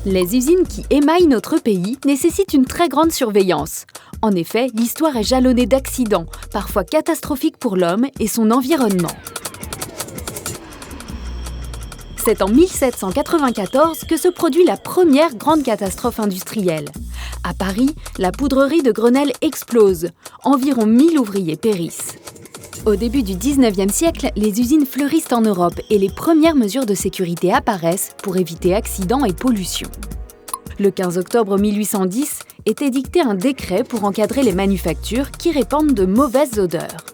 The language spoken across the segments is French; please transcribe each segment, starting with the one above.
Les usines qui émaillent notre pays nécessitent une très grande surveillance. En effet, l'histoire est jalonnée d'accidents, parfois catastrophiques pour l'homme et son environnement. C'est en 1794 que se produit la première grande catastrophe industrielle. À Paris, la poudrerie de Grenelle explose. Environ 1000 ouvriers périssent. Au début du 19e siècle, les usines fleurissent en Europe et les premières mesures de sécurité apparaissent pour éviter accidents et pollution. Le 15 octobre 1810 est édicté un décret pour encadrer les manufactures qui répandent de mauvaises odeurs.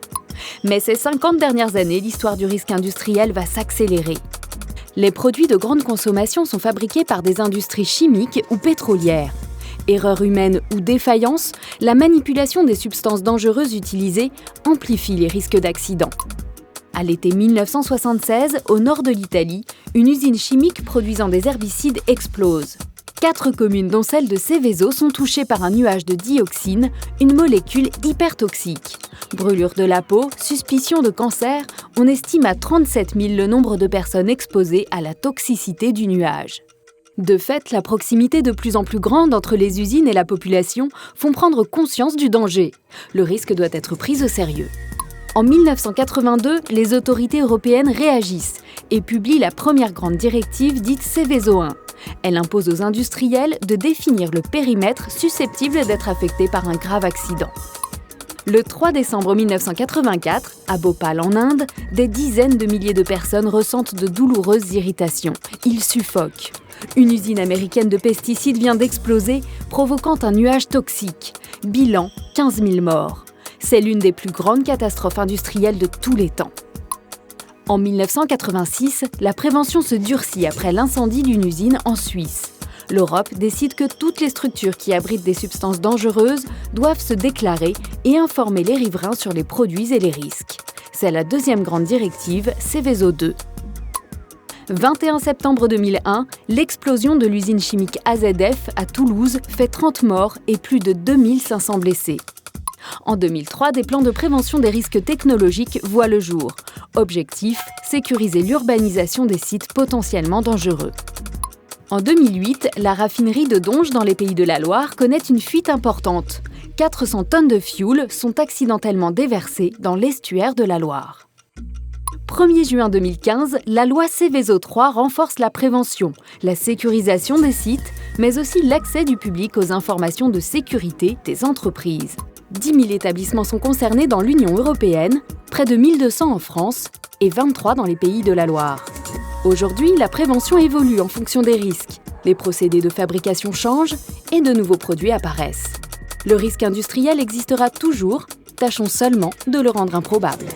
Mais ces 50 dernières années, l'histoire du risque industriel va s'accélérer. Les produits de grande consommation sont fabriqués par des industries chimiques ou pétrolières. Erreur humaine ou défaillance, la manipulation des substances dangereuses utilisées amplifie les risques d'accident. À l'été 1976, au nord de l'Italie, une usine chimique produisant des herbicides explose. 4 communes, dont celle de Seveso, sont touchées par un nuage de dioxine, une molécule hyper toxique. Brûlure de la peau, suspicion de cancer, on estime à 37 000 le nombre de personnes exposées à la toxicité du nuage. De fait, la proximité de plus en plus grande entre les usines et la population font prendre conscience du danger. Le risque doit être pris au sérieux. En 1982, les autorités européennes réagissent et publient la première grande directive dite Seveso I. Elle impose aux industriels de définir le périmètre susceptible d'être affecté par un grave accident. Le 3 décembre 1984, à Bhopal en Inde, des dizaines de milliers de personnes ressentent de douloureuses irritations. Ils suffoquent. Une usine américaine de pesticides vient d'exploser, provoquant un nuage toxique. Bilan, 15 000 morts. C'est l'une des plus grandes catastrophes industrielles de tous les temps. En 1986, la prévention se durcit après l'incendie d'une usine en Suisse. L'Europe décide que toutes les structures qui abritent des substances dangereuses doivent se déclarer et informer les riverains sur les produits et les risques. C'est la deuxième grande directive, Seveso II. 21 septembre 2001, l'explosion de l'usine chimique AZF à Toulouse fait 30 morts et plus de 2500 blessés. En 2003, des plans de prévention des risques technologiques voient le jour. Objectif, sécuriser l'urbanisation des sites potentiellement dangereux. En 2008, la raffinerie de Donges dans les Pays de la Loire connaît une fuite importante. 400 tonnes de fioul sont accidentellement déversées dans l'estuaire de la Loire. 1er juin 2015, la loi Seveso III renforce la prévention, la sécurisation des sites, mais aussi l'accès du public aux informations de sécurité des entreprises. 10 000 établissements sont concernés dans l'Union européenne, près de 1200 en France et 23 dans les Pays de la Loire. Aujourd'hui, la prévention évolue en fonction des risques. Les procédés de fabrication changent et de nouveaux produits apparaissent. Le risque industriel existera toujours, tâchons seulement de le rendre improbable.